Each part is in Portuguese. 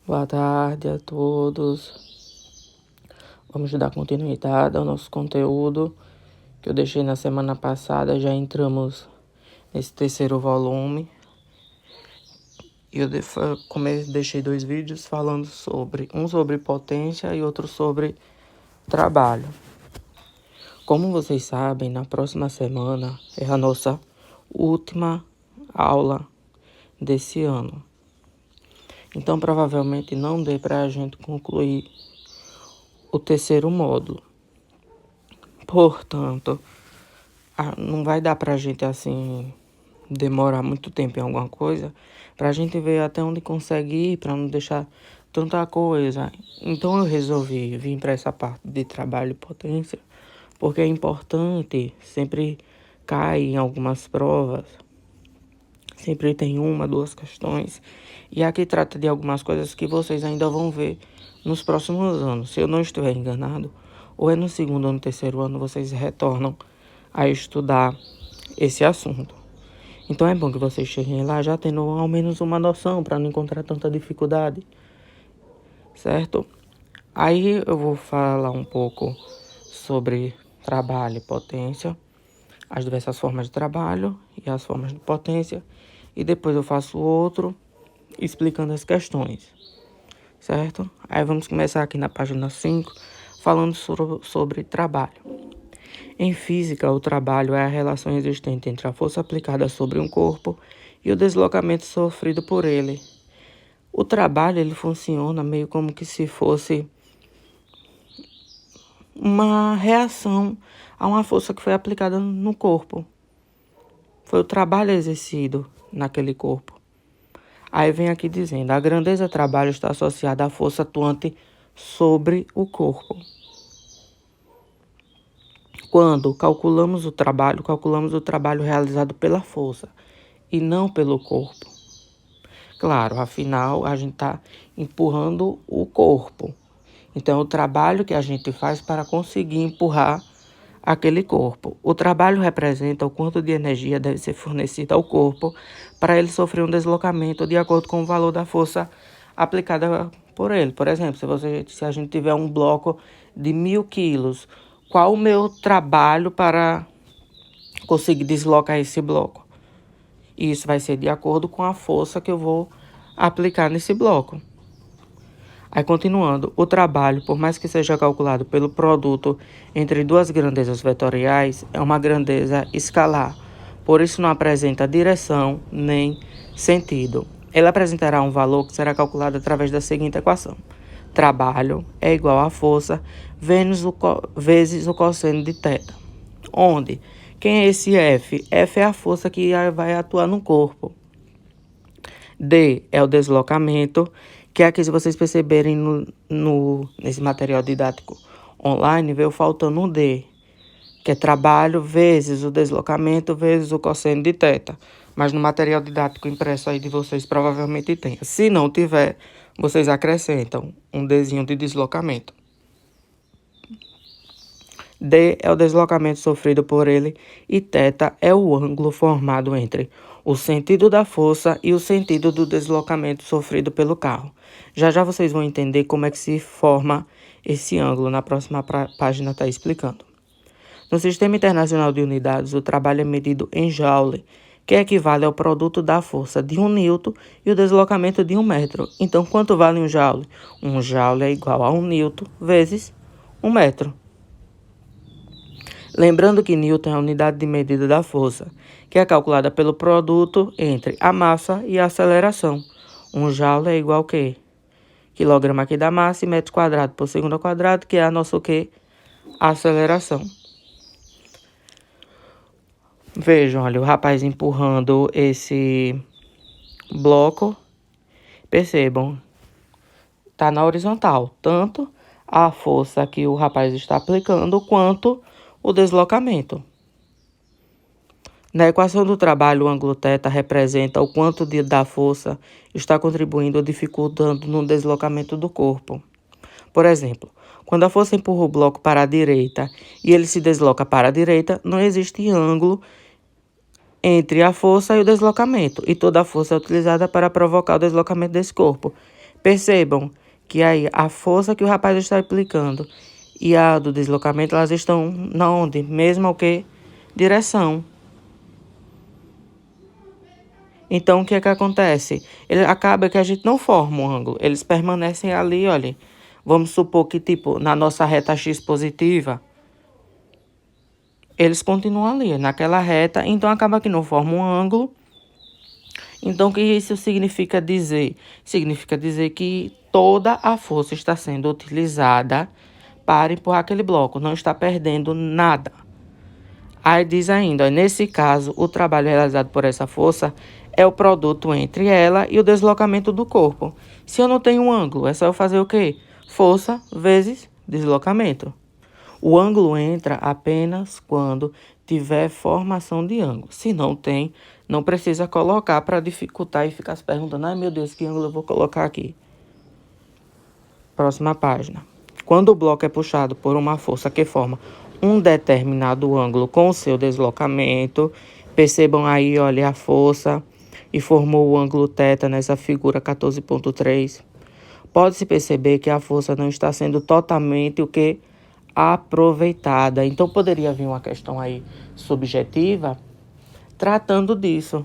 Boa tarde a todos. Vamos dar continuidade ao nosso conteúdo que eu deixei na semana passada. Já entramos nesse terceiro volume. E eu deixei 2 vídeos falando um sobre potência e outro sobre trabalho. Como vocês sabem, na próxima semana é a nossa última aula desse ano. Então, provavelmente não dê para a gente concluir o terceiro módulo. Portanto, não vai dar para a gente, assim, demorar muito tempo em alguma coisa, para a gente ver até onde consegue ir, para não deixar tanta coisa. Então, eu resolvi vir para essa parte de trabalho e potência, porque é importante, sempre cai em algumas provas, sempre tem 1, 2 questões. E aqui trata de algumas coisas que vocês ainda vão ver nos próximos anos. Se eu não estiver enganado, ou é no segundo ou no terceiro ano, vocês retornam a estudar esse assunto. Então é bom que vocês cheguem lá já tendo ao menos uma noção para não encontrar tanta dificuldade, certo? Aí eu vou falar um pouco sobre trabalho e potência, as diversas formas de trabalho e as formas de potência, e depois eu faço outro explicando as questões, certo? Aí vamos começar aqui na página 5, falando sobre trabalho. Em física, o trabalho é a relação existente entre a força aplicada sobre um corpo e o deslocamento sofrido por ele. O trabalho, ele funciona meio como que se fosse uma reação a uma força que foi aplicada no corpo. Foi o trabalho exercido naquele corpo. Aí vem aqui dizendo, a grandeza do trabalho está associada à força atuante sobre o corpo. Quando calculamos o trabalho realizado pela força e não pelo corpo. Claro, afinal, a gente está empurrando o corpo. Então, é o trabalho que a gente faz para conseguir empurrar aquele corpo. O trabalho representa o quanto de energia deve ser fornecida ao corpo para ele sofrer um deslocamento de acordo com o valor da força aplicada por ele. Por exemplo, se a gente tiver um bloco de 1.000 quilos, qual o meu trabalho para conseguir deslocar esse bloco? Isso vai ser de acordo com a força que eu vou aplicar nesse bloco. Aí, continuando, o trabalho, por mais que seja calculado pelo produto entre 2 grandezas vetoriais, é uma grandeza escalar, por isso não apresenta direção nem sentido. Ele apresentará um valor que será calculado através da seguinte equação. Trabalho é igual a força vezes o cosseno de θ. Onde? Quem é esse F? F é a força que vai atuar no corpo. D é o deslocamento, que aqui, se vocês perceberem nesse material didático online, veio faltando um D, que é trabalho vezes o deslocamento vezes o cosseno de θ. Mas no material didático impresso aí de vocês provavelmente tem. Se não tiver, vocês acrescentam um Dzinho de deslocamento. D é o deslocamento sofrido por ele e θ é o ângulo formado entre o sentido da força e o sentido do deslocamento sofrido pelo carro. Já já vocês vão entender como é que se forma esse ângulo. Na próxima página está explicando. No Sistema Internacional de Unidades, o trabalho é medido em joule, que equivale ao produto da força de 1 newton e o deslocamento de 1 metro. Então, quanto vale um joule? Um joule é igual a 1 newton vezes 1 metro. Lembrando que Newton é a unidade de medida da força, que é calculada pelo produto entre a massa e a aceleração. Um joule é igual a quê? Quilograma aqui da massa e metro quadrado por segundo ao quadrado, que é a nossa o quê? A aceleração. Vejam, olha, o rapaz empurrando esse bloco. Percebam, está na horizontal. Tanto a força que o rapaz está aplicando, quanto o deslocamento. Na equação do trabalho, o ângulo θ representa o quanto da força está contribuindo ou dificultando no deslocamento do corpo. Por exemplo, quando a força empurra o bloco para a direita e ele se desloca para a direita, não existe ângulo entre a força e o deslocamento, e toda a força é utilizada para provocar o deslocamento desse corpo. Percebam que aí a força que o rapaz está aplicando e a do deslocamento, elas estão na onde? Mesma o que? Direção. Então, o que é que acontece? Ele acaba que a gente não forma um ângulo. Eles permanecem ali, olha. Vamos supor que, tipo, na nossa reta x positiva, eles continuam ali, naquela reta. Então, acaba que não forma um ângulo. Então, o que isso significa dizer? Significa dizer que toda a força está sendo utilizada para empurrar aquele bloco. Não está perdendo nada. Aí diz ainda, nesse caso, o trabalho realizado por essa força é o produto entre ela e o deslocamento do corpo. Se eu não tenho um ângulo, é só eu fazer o quê? Força vezes deslocamento. O ângulo entra apenas quando tiver formação de ângulo. Se não tem, não precisa colocar para dificultar e ficar se perguntando, ai meu Deus, que ângulo eu vou colocar aqui? Próxima página. Quando o bloco é puxado por uma força que forma um determinado ângulo com o seu deslocamento, percebam aí, olha a força e formou o ângulo θ nessa figura 14.3. Pode-se perceber que a força não está sendo totalmente o que aproveitada. Então poderia vir uma questão aí subjetiva tratando disso,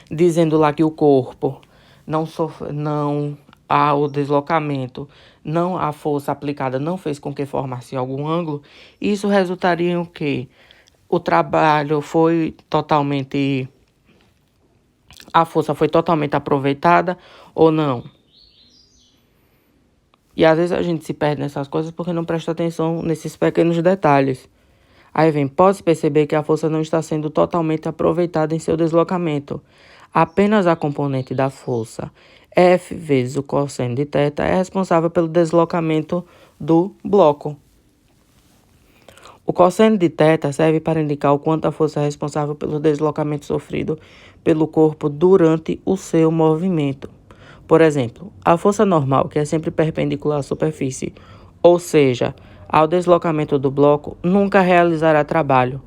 dizendo lá que o corpo não há o deslocamento, não a força aplicada não fez com que formasse algum ângulo. Isso resultaria em o quê? O trabalho foi totalmente, a força foi totalmente aproveitada ou não? E às vezes a gente se perde nessas coisas porque não presta atenção nesses pequenos detalhes. Aí vem, pode-se perceber que a força não está sendo totalmente aproveitada em seu deslocamento. Apenas a componente da força, F vezes o cosseno de θ, é responsável pelo deslocamento do bloco. O cosseno de θ serve para indicar o quanto a força é responsável pelo deslocamento sofrido pelo corpo durante o seu movimento. Por exemplo, a força normal, que é sempre perpendicular à superfície, ou seja, ao deslocamento do bloco, nunca realizará trabalho.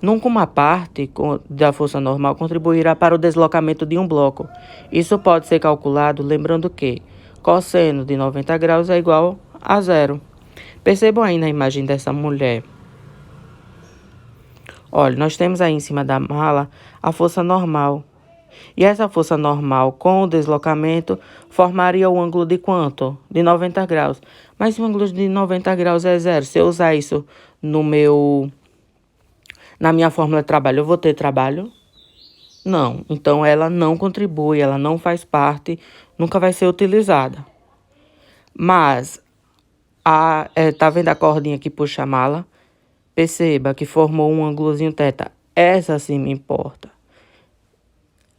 Nunca uma parte da força normal contribuirá para o deslocamento de um bloco. Isso pode ser calculado lembrando que cosseno de 90 graus é igual a zero. Percebam aí na imagem dessa mulher. Olha, nós temos aí em cima da mala a força normal. E essa força normal com o deslocamento formaria o ângulo de quanto? De 90 graus. Mas o ângulo de 90 graus é zero. Se eu usar isso na minha fórmula de trabalho, eu vou ter trabalho? Não. Então, ela não contribui, ela não faz parte, nunca vai ser utilizada. Mas, tá vendo a cordinha que puxa a mala? Perceba que formou um ângulozinho θ. Essa sim me importa.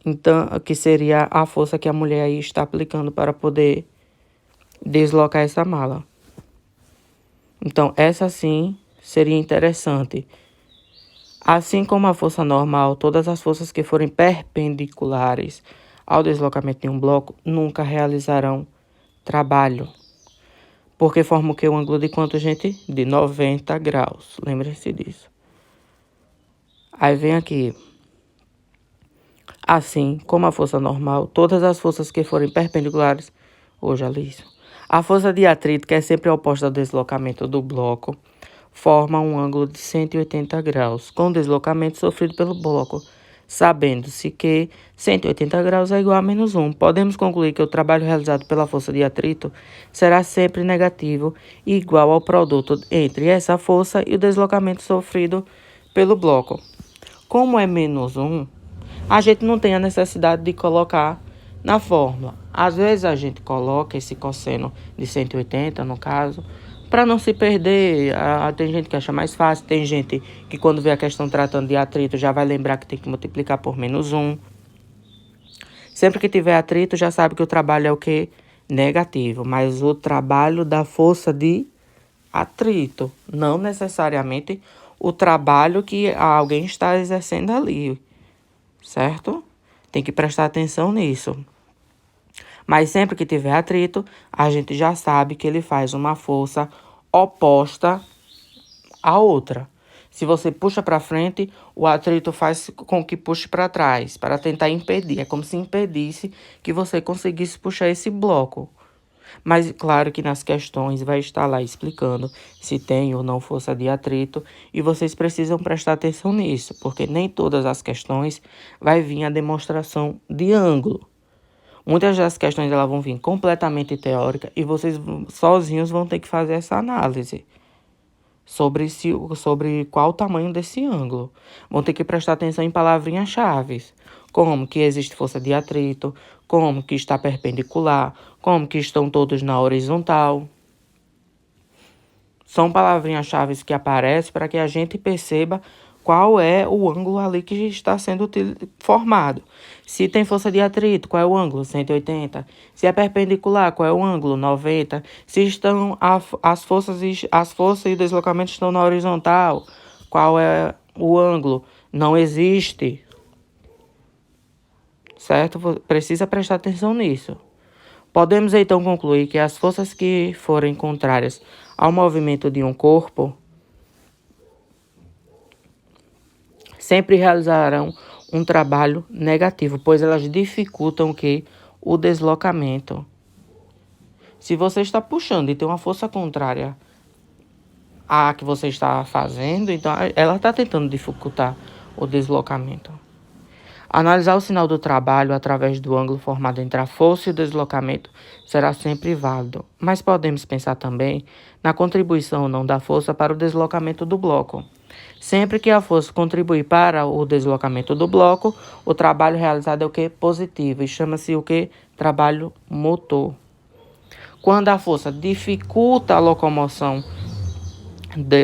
Então, que seria a força que a mulher aí está aplicando para poder deslocar essa mala. Então, essa sim seria interessante. Assim como a força normal, todas as forças que forem perpendiculares ao deslocamento de um bloco nunca realizarão trabalho. Porque forma o que? O ângulo de quanto, gente? De 90 graus. Lembre-se disso. Aí vem aqui. Assim como a força normal, todas as forças que forem perpendiculares, já li isso. A força de atrito, que é sempre oposta ao deslocamento do bloco, forma um ângulo de 180 graus, com o deslocamento sofrido pelo bloco, sabendo-se que 180 graus é igual a menos 1. Podemos concluir que o trabalho realizado pela força de atrito será sempre negativo e igual ao produto entre essa força e o deslocamento sofrido pelo bloco. Como é menos 1, a gente não tem a necessidade de colocar na fórmula. Às vezes a gente coloca esse cosseno de 180, no caso, para não se perder. Tem gente que acha mais fácil, tem gente que quando vê a questão tratando de atrito já vai lembrar que tem que multiplicar por menos 1. Sempre que tiver atrito já sabe que o trabalho é o quê? Negativo, mas o trabalho da força de atrito, não necessariamente o trabalho que alguém está exercendo ali. Certo? Tem que prestar atenção nisso. Mas sempre que tiver atrito, a gente já sabe que ele faz uma força oposta à outra. Se você puxa para frente, o atrito faz com que puxe para trás, para tentar impedir. É como se impedisse que você conseguisse puxar esse bloco. Mas claro que nas questões vai estar lá explicando se tem ou não força de atrito, e vocês precisam prestar atenção nisso, porque nem todas as questões vai vir a demonstração de ângulo. Muitas das questões elas vão vir completamente teórica e vocês sozinhos vão ter que fazer essa análise sobre qual o tamanho desse ângulo. Vão ter que prestar atenção em palavrinhas-chave, como que existe força de atrito, como que está perpendicular, como que estão todos na horizontal. São palavrinhas-chave que aparecem para que a gente perceba qual é o ângulo ali que está sendo formado. Se tem força de atrito, qual é o ângulo? 180. Se é perpendicular, qual é o ângulo? 90. Se estão as forças e o deslocamento estão na horizontal, qual é o ângulo? Não existe. Certo? Precisa prestar atenção nisso. Podemos então concluir que as forças que forem contrárias ao movimento de um corpo sempre realizarão um trabalho negativo, pois elas dificultam o deslocamento. Se você está puxando e tem uma força contrária à que você está fazendo, então ela está tentando dificultar o deslocamento. Analisar o sinal do trabalho através do ângulo formado entre a força e o deslocamento será sempre válido, mas podemos pensar também na contribuição ou não da força para o deslocamento do bloco. Sempre que a força contribuir para o deslocamento do bloco, o trabalho realizado é o que? Positivo, e chama-se o que? Trabalho motor. Quando a força dificulta a locomoção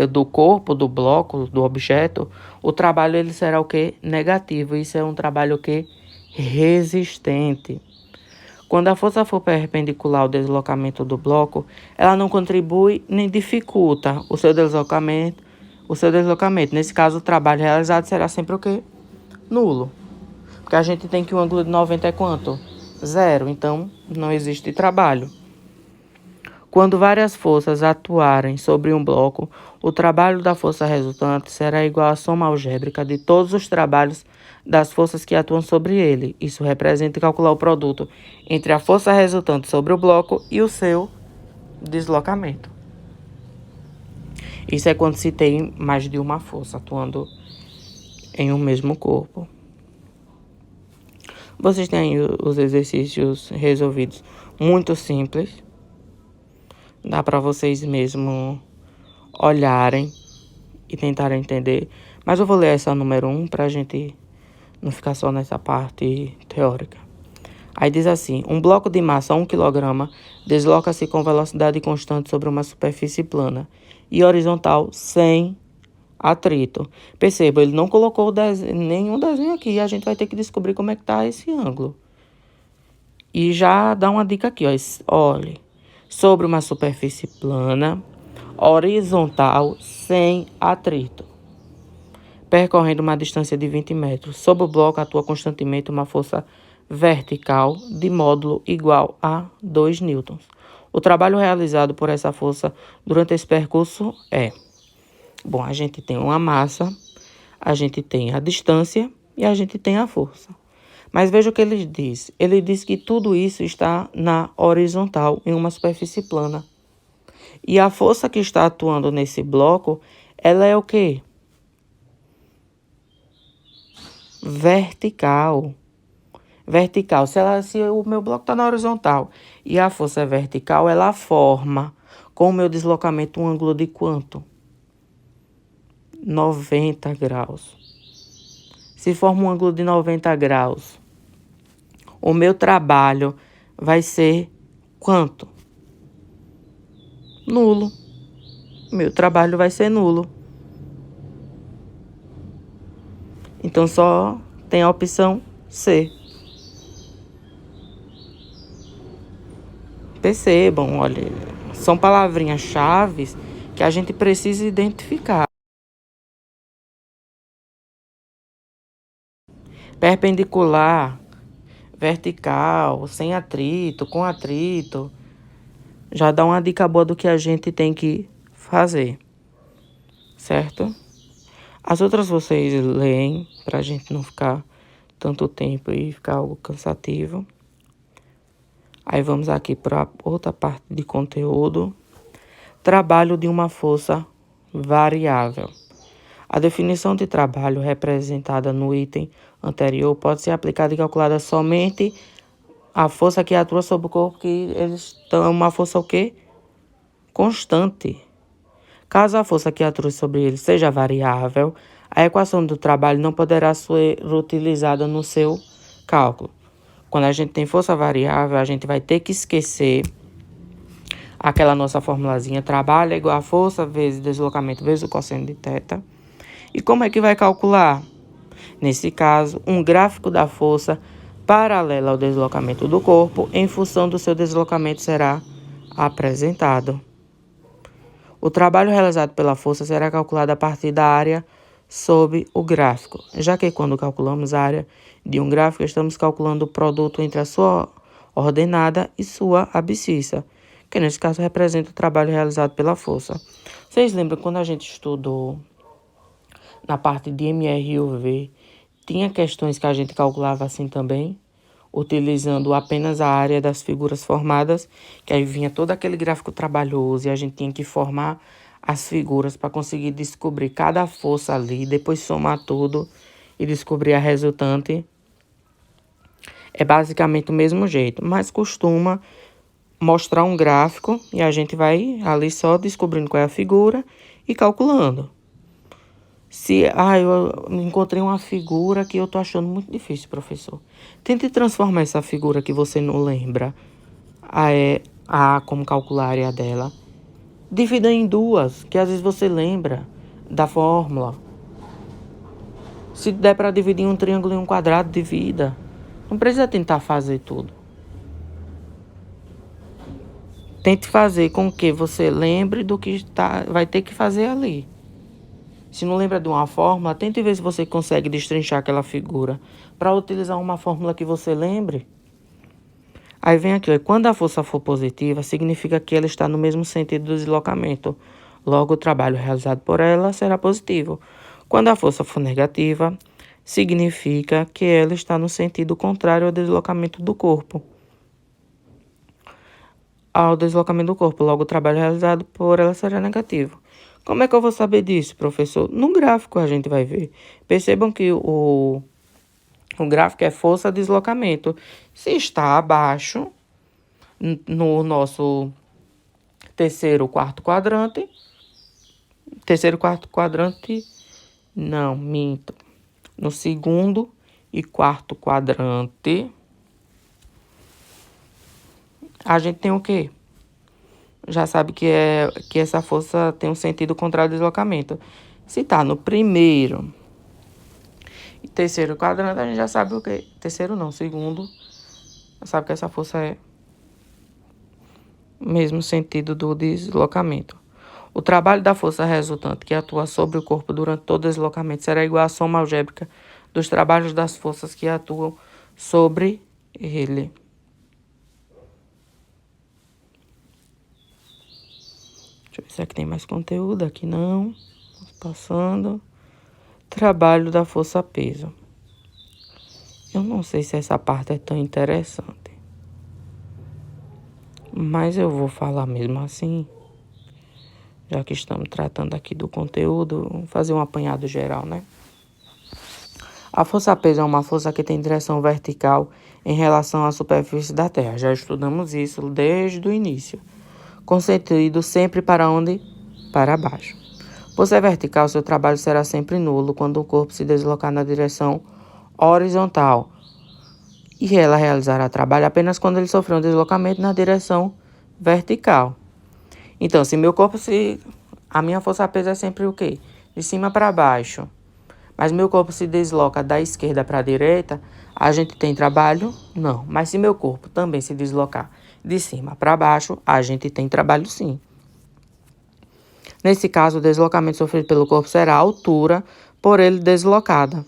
do corpo, do bloco, do objeto, o trabalho ele será o que? Negativo. Isso é um trabalho o que? Resistente. Quando a força for perpendicular ao deslocamento do bloco, ela não contribui nem dificulta o seu deslocamento. Nesse caso, o trabalho realizado será sempre o quê? Nulo. Porque a gente tem que o ângulo de 90 é quanto? 0. Então, não existe trabalho. Quando várias forças atuarem sobre um bloco, o trabalho da força resultante será igual à soma algébrica de todos os trabalhos das forças que atuam sobre ele. Isso representa calcular o produto entre a força resultante sobre o bloco e o seu deslocamento. Isso é quando se tem mais de uma força atuando em um mesmo corpo. Vocês têm os exercícios resolvidos muito simples. Dá para vocês mesmo olharem e tentarem entender. Mas eu vou ler essa número 1 para a gente não ficar só nessa parte teórica. Aí diz assim: um bloco de massa 1 kg desloca-se com velocidade constante sobre uma superfície plana e horizontal sem atrito. Perceba, ele não colocou nenhum desenho aqui. A gente vai ter que descobrir como é que está esse ângulo. E já dá uma dica aqui, ó. Olhe, sobre uma superfície plana, horizontal, sem atrito, percorrendo uma distância de 20 metros. Sobre o bloco atua constantemente uma força vertical de módulo igual a 2 newtons. O trabalho realizado por essa força durante esse percurso é... Bom, a gente tem uma massa, a gente tem a distância e a gente tem a força. Mas veja o que ele diz. Ele diz que tudo isso está na horizontal, em uma superfície plana. E a força que está atuando nesse bloco, ela é o quê? Vertical. Vertical. Se o meu bloco está na horizontal e a força é vertical, ela forma, com o meu deslocamento, um ângulo de quanto? 90 graus. Se forma um ângulo de 90 graus, o meu trabalho vai ser quanto? Nulo. Meu trabalho vai ser nulo. Então, só tem a opção C. Percebam, olha, são palavrinhas-chave que a gente precisa identificar. Perpendicular, vertical, sem atrito, com atrito, já dá uma dica boa do que a gente tem que fazer, certo? As outras vocês leem, para a gente não ficar tanto tempo e ficar algo cansativo. Aí vamos aqui para outra parte de conteúdo. Trabalho de uma força variável. A definição de trabalho representada no item anterior pode ser aplicada e calculada somente a força que atua sobre o corpo, que eles estão uma força o quê? Constante. Caso a força que atua sobre ele seja variável, a equação do trabalho não poderá ser utilizada no seu cálculo. Quando a gente tem força variável, a gente vai ter que esquecer aquela nossa formulazinha, trabalho é igual a força vezes deslocamento vezes o cosseno de θ. E como é que vai calcular? Nesse caso, um gráfico da força paralela ao deslocamento do corpo, em função do seu deslocamento, será apresentado. O trabalho realizado pela força será calculado a partir da área sob o gráfico, já que quando calculamos a área de um gráfico, estamos calculando o produto entre a sua ordenada e sua abscissa, que nesse caso representa o trabalho realizado pela força. Vocês lembram quando a gente estudou na parte de MR e UV, tinha questões que a gente calculava assim também, utilizando apenas a área das figuras formadas, que aí vinha todo aquele gráfico trabalhoso e a gente tinha que formar as figuras para conseguir descobrir cada força ali, depois somar tudo e descobrir a resultante. É basicamente o mesmo jeito, mas costuma mostrar um gráfico e a gente vai ali só descobrindo qual é a figura e calculando. Se eu encontrei uma figura que eu tô achando muito difícil, professor. Tente transformar essa figura que você não lembra como calcular a área dela. Divida em duas, que às vezes você lembra da fórmula. Se der para dividir um triângulo em um quadrado, divida. Não precisa tentar fazer tudo. Tente fazer com que você lembre do que vai ter que fazer ali. Se não lembra de uma fórmula, tente ver se você consegue destrinchar aquela figura para utilizar uma fórmula que você lembre. Aí vem aqui, quando a força for positiva, significa que ela está no mesmo sentido do deslocamento. Logo, o trabalho realizado por ela será positivo. Quando a força for negativa, significa que ela está no sentido contrário ao deslocamento do corpo. Logo, o trabalho realizado por ela será negativo. Como é que eu vou saber disso, professor? No gráfico a gente vai ver. Percebam que o gráfico é força-deslocamento. Se está abaixo, no nosso quarto quadrante, não, minto. No segundo e quarto quadrante, a gente tem o quê? Já sabe que essa força tem um sentido contrário ao deslocamento. Se está no primeiro e terceiro quadrante, a gente já sabe o quê? Terceiro não, segundo. Já sabe que essa força é o mesmo sentido do deslocamento. O trabalho da força resultante que atua sobre o corpo durante todo o deslocamento será igual à soma algébrica dos trabalhos das forças que atuam sobre ele. Deixa eu ver se aqui tem mais conteúdo. Aqui não. Passando. Trabalho da força-peso. Eu não sei se essa parte é tão interessante. Mas eu vou falar mesmo assim. Já que estamos tratando aqui do conteúdo, vamos fazer um apanhado geral, né? A força-peso é uma força que tem direção vertical em relação à superfície da Terra. Já estudamos isso desde o início. Com sentido sempre para onde? Para baixo. Por ser vertical, seu trabalho será sempre nulo quando o corpo se deslocar na direção horizontal. E ela realizará trabalho apenas quando ele sofrer um deslocamento na direção vertical. Então, se meu corpo a minha força-peso é sempre o quê? De cima para baixo. Mas meu corpo se desloca da esquerda para a direita, a gente tem trabalho? Não. Mas se meu corpo também se deslocar de cima para baixo, a gente tem trabalho sim. Nesse caso, o deslocamento sofrido pelo corpo será a altura por ele deslocada.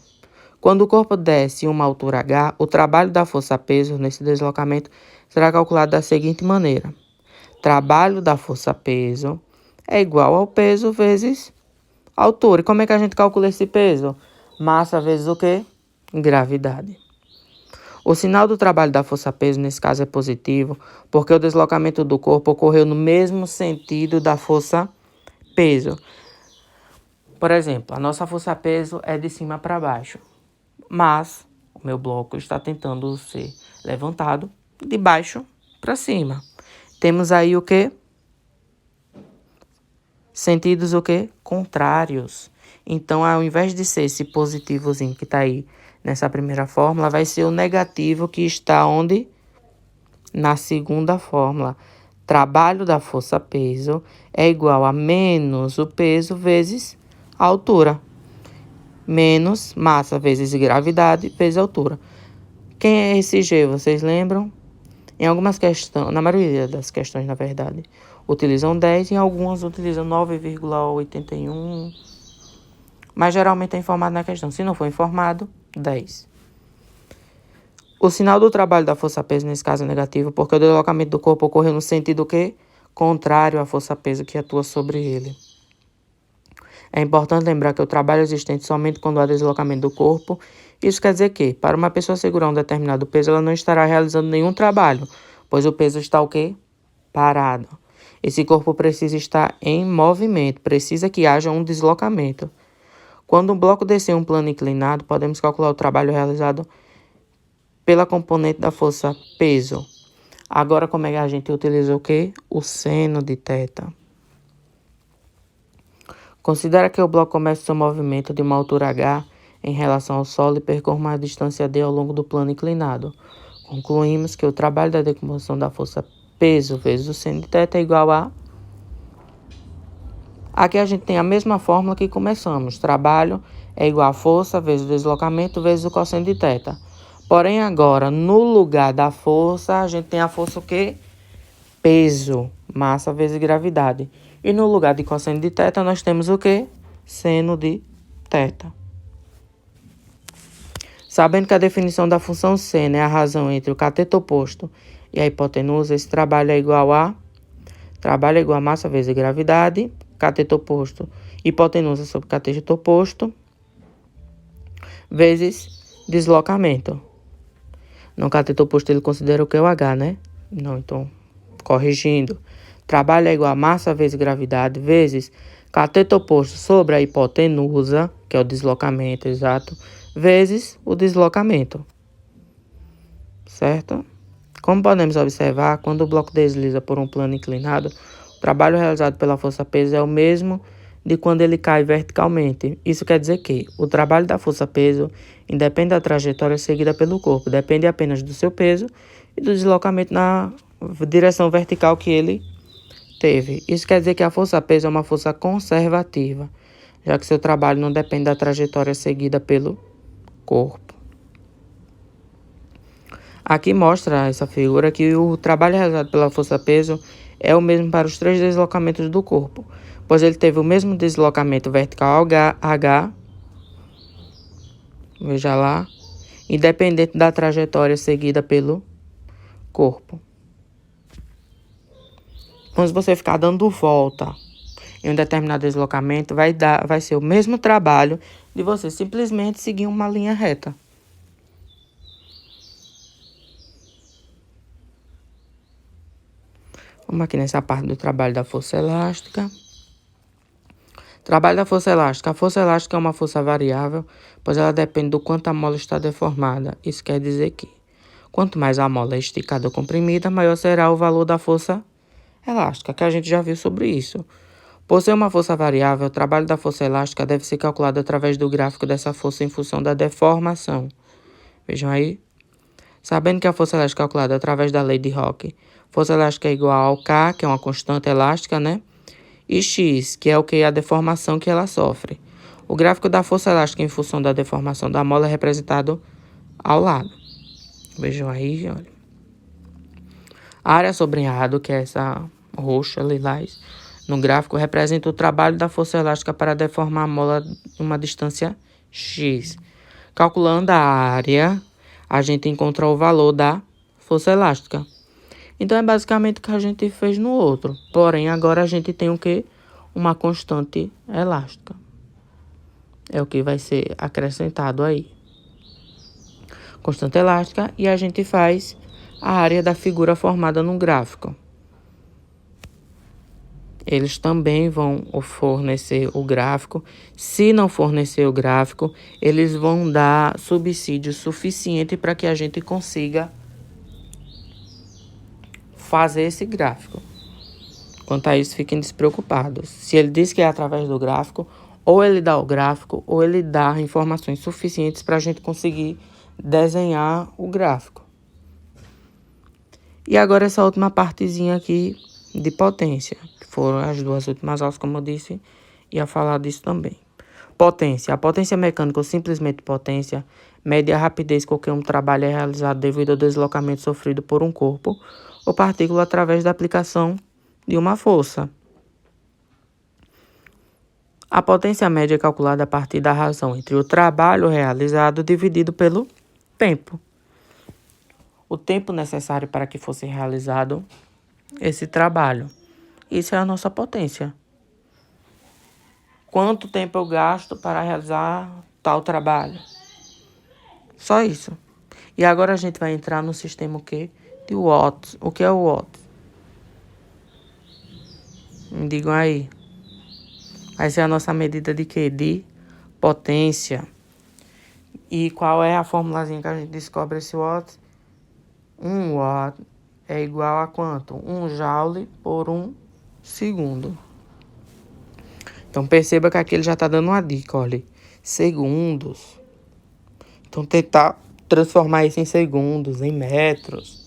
Quando o corpo desce em uma altura h, o trabalho da força-peso nesse deslocamento será calculado da seguinte maneira. Trabalho da força-peso é igual ao peso vezes Altura. E como é que a gente calcula esse peso? Massa vezes o quê? Gravidade. O sinal do trabalho da força-peso, nesse caso, é positivo, porque o deslocamento do corpo ocorreu no mesmo sentido da força-peso. Por exemplo, a nossa força-peso é de cima para baixo, mas o meu bloco está tentando ser levantado de baixo para cima. Temos aí o quê? Sentidos o quê? Contrários. Então, ao invés de ser esse positivozinho que está aí nessa primeira fórmula, vai ser o negativo que está onde? Na segunda fórmula. Trabalho da força-peso é igual a menos o peso vezes a altura. Menos massa vezes gravidade vezes altura. Quem é esse G? Vocês lembram? Em algumas questões, na maioria das questões, na verdade, utilizam 10 e em algumas utilizam 9,81. Mas geralmente é informado na questão. Se não for informado, 10. O sinal do trabalho da força-peso, nesse caso, é negativo, porque o deslocamento do corpo ocorreu no sentido que contrário à força-peso que atua sobre ele. É importante lembrar que o trabalho é existente somente quando há deslocamento do corpo. Isso quer dizer que, para uma pessoa segurar um determinado peso, ela não estará realizando nenhum trabalho, pois o peso está o quê? Parado. Esse corpo precisa estar em movimento, precisa que haja um deslocamento. Quando um bloco descer um plano inclinado, podemos calcular o trabalho realizado pela componente da força peso. Agora, como é que a gente utiliza o quê? O seno de θ. Considera que o bloco começa seu movimento de uma altura h em relação ao solo e percorre uma distância d ao longo do plano inclinado. Concluímos que o trabalho da decomposição da força peso vezes o seno de θ é igual a... Aqui a gente tem a mesma fórmula que começamos. Trabalho é igual a força vezes o deslocamento vezes o cosseno de θ. Porém, agora, no lugar da força, a gente tem a força o quê? Peso, massa vezes gravidade. E no lugar de cosseno de θ, nós temos o quê? Seno de θ. Sabendo que a definição da função seno é a razão entre o cateto oposto e a hipotenusa, esse trabalho é igual a... Trabalho é igual a massa vezes gravidade, cateto oposto, hipotenusa sobre cateto oposto, vezes deslocamento. No cateto oposto ele considera o que é o H, né? Não, então, corrigindo. Trabalho é igual a massa vezes gravidade, vezes cateto oposto sobre a hipotenusa, que é o deslocamento, exato, vezes o deslocamento. Certo? Como podemos observar, quando o bloco desliza por um plano inclinado, o trabalho realizado pela força-peso é o mesmo de quando ele cai verticalmente. Isso quer dizer que o trabalho da força-peso independe da trajetória seguida pelo corpo, depende apenas do seu peso e do deslocamento na direção vertical que ele teve. Isso quer dizer que a força-peso é uma força conservativa, já que seu trabalho não depende da trajetória seguida pelo corpo. Aqui mostra essa figura que o trabalho realizado pela força-peso é o mesmo para os três deslocamentos do corpo, pois ele teve o mesmo deslocamento vertical H, veja lá, independente da trajetória seguida pelo corpo. Quando você ficar dando volta em um determinado deslocamento, vai ser o mesmo trabalho de você simplesmente seguir uma linha reta. Vamos aqui nessa parte do trabalho da força elástica. Trabalho da força elástica. A força elástica é uma força variável, pois ela depende do quanto a mola está deformada. Isso quer dizer que, quanto mais a mola é esticada ou comprimida, maior será o valor da força elástica, que a gente já viu sobre isso. Por ser uma força variável, o trabalho da força elástica deve ser calculado através do gráfico dessa força em função da deformação. Vejam aí. Sabendo que a força elástica é calculada através da lei de Hooke, força elástica é igual ao K, que é uma constante elástica, né? E X, que é o que? A deformação que ela sofre. O gráfico da força elástica em função da deformação da mola é representado ao lado. Vejam aí, olha. A área sobrearrado, que é essa roxa, lilás, no gráfico, representa o trabalho da força elástica para deformar a mola uma distância X. Calculando a área, a gente encontra o valor da força elástica. Então, é basicamente o que a gente fez no outro. Porém, agora a gente tem o quê? Uma constante elástica. é o que vai ser acrescentado aí. Constante elástica, e a gente faz a área da figura formada no gráfico. Eles também vão fornecer o gráfico. Se não fornecer o gráfico, eles vão dar subsídio suficiente para que a gente consiga fazer esse gráfico. Quanto a isso, fiquem despreocupados. Se ele diz que é através do gráfico, ou ele dá o gráfico, ou ele dá informações suficientes para a gente conseguir desenhar o gráfico. E agora essa última partezinha aqui de potência, que foram as duas últimas aulas, como eu disse, ia falar disso também. Potência. A potência mecânica, ou simplesmente potência, mede a rapidez com que um trabalho é realizado devido ao deslocamento sofrido por um corpo ou partícula através da aplicação de uma força. A potência média é calculada a partir da razão entre o trabalho realizado dividido pelo tempo. O tempo necessário para que fosse realizado esse trabalho. Isso é a nossa potência. Quanto tempo eu gasto para realizar tal trabalho? Só isso. E agora a gente vai entrar no sistema o quê? De watts. O que é o watts? Me digam aí. Vai ser a nossa medida de quê? De potência. E qual é a formulazinha que a gente descobre esse watts? 1 watt é igual a quanto? 1 joule por 1 segundo. Então, perceba que aqui ele já está dando uma dica, olha. Segundos. Então, tentar transformar isso em segundos, em metros.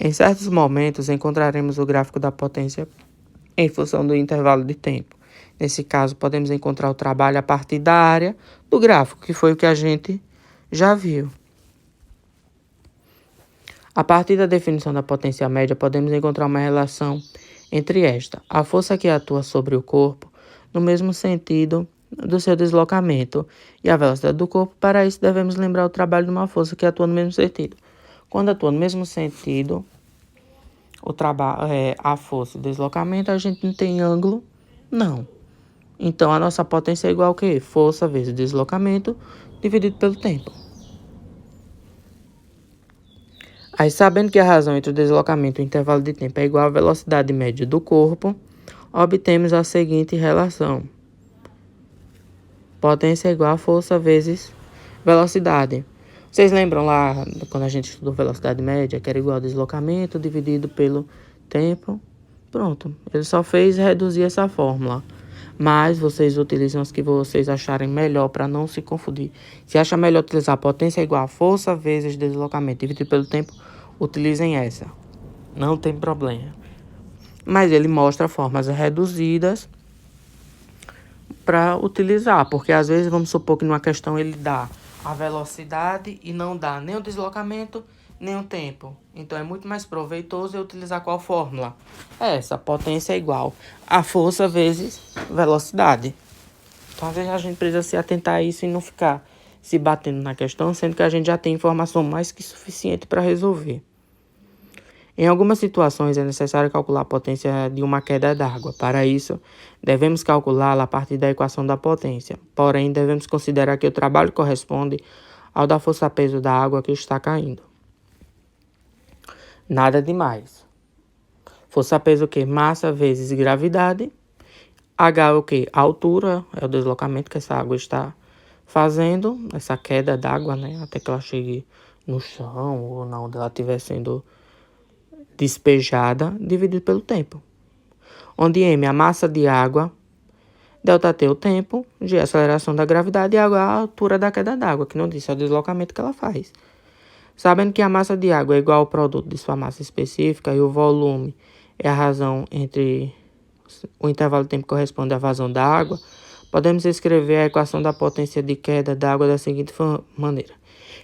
Em certos momentos, encontraremos o gráfico da potência em função do intervalo de tempo. Nesse caso, podemos encontrar o trabalho a partir da área do gráfico, que foi o que a gente já viu. A partir da definição da potência média, podemos encontrar uma relação entre esta, a força que atua sobre o corpo, no mesmo sentido do seu deslocamento, e a velocidade do corpo. Para isso, devemos lembrar o trabalho de uma força que atua no mesmo sentido. Quando atua no mesmo sentido, a força e o deslocamento, a gente não tem ângulo, não. Então, a nossa potência é igual ao quê? Força vezes deslocamento dividido pelo tempo. Aí, sabendo que a razão entre o deslocamento e o intervalo de tempo é igual à velocidade média do corpo, obtemos a seguinte relação. Potência é igual a força vezes velocidade. Vocês lembram lá, quando a gente estudou velocidade média, que era igual ao deslocamento dividido pelo tempo? Pronto, ele só fez reduzir essa fórmula. Mas vocês utilizam as que vocês acharem melhor para não se confundir. Se acha melhor utilizar potência igual a força vezes deslocamento dividido pelo tempo, utilizem essa. Não tem problema. Mas ele mostra formas reduzidas para utilizar, porque às vezes vamos supor que numa questão ele dá a velocidade e não dá nem o deslocamento nem o tempo. Então é muito mais proveitoso eu utilizar qual fórmula? Essa, potência é igual a força vezes velocidade. Então às vezes a gente precisa se atentar a isso e não ficar se batendo na questão, sendo que a gente já tem informação mais que suficiente para resolver. Em algumas situações é necessário calcular a potência de uma queda d'água. Para isso, devemos calculá-la a partir da equação da potência. Porém, devemos considerar que o trabalho corresponde ao da força-peso da água que está caindo. Nada demais. Força-peso o quê? Massa vezes gravidade. H é o quê? A altura, é o deslocamento que essa água está fazendo, essa queda d'água, né? Até que ela chegue no chão ou na onde ela estiver sendo despejada, dividido pelo tempo. Onde M é a massa de água, ΔT é o tempo, G é a aceleração da gravidade e H é a altura da queda d'água, que não disse, é o deslocamento que ela faz. Sabendo que a massa de água é igual ao produto de sua massa específica e o volume é a razão entre o intervalo de tempo que corresponde à vazão da água, podemos escrever a equação da potência de queda da água da seguinte maneira.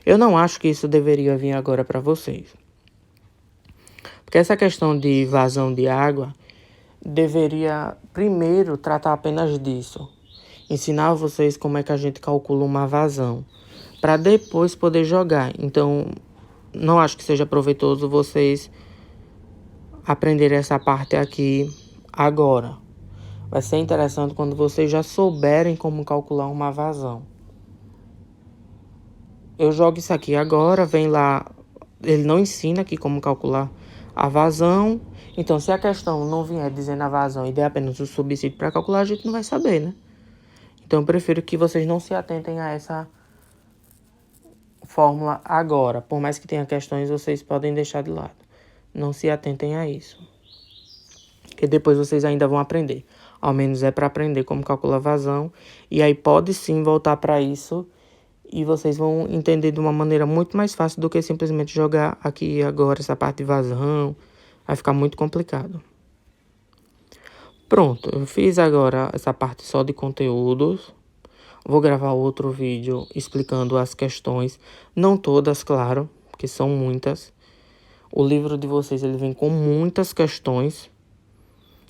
Eu não acho que isso deveria vir agora para vocês. Porque essa questão de vazão de água deveria primeiro tratar apenas disso. Ensinar vocês como é que a gente calcula uma vazão, para depois poder jogar. Então, não acho que seja proveitoso vocês aprenderem essa parte aqui agora. Vai ser interessante quando vocês já souberem como calcular uma vazão. Eu jogo isso aqui agora, vem lá, ele não ensina aqui como calcular a vazão. Então, se a questão não vier dizendo a vazão e der apenas o subsídio para calcular, a gente não vai saber, né? Então, eu prefiro que vocês não se atentem a essa fórmula agora. Por mais que tenha questões, vocês podem deixar de lado. Não se atentem a isso. Porque depois vocês ainda vão aprender. Ao menos é para aprender como calcular vazão. E aí pode sim voltar para isso. E vocês vão entender de uma maneira muito mais fácil do que simplesmente jogar aqui agora essa parte de vazão. Vai ficar muito complicado. Pronto, eu fiz agora essa parte só de conteúdos. Vou gravar outro vídeo explicando as questões. Não todas, claro, porque são muitas. O livro de vocês ele vem com muitas questões.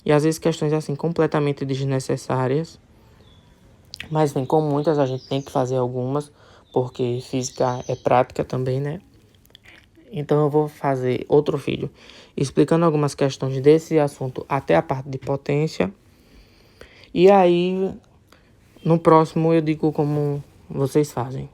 E às vezes questões assim completamente desnecessárias. Mas vem com muitas, a gente tem que fazer algumas. Porque física é prática também, né? Então eu vou fazer outro vídeo explicando algumas questões desse assunto até a parte de potência. E aí, no próximo eu digo como vocês fazem.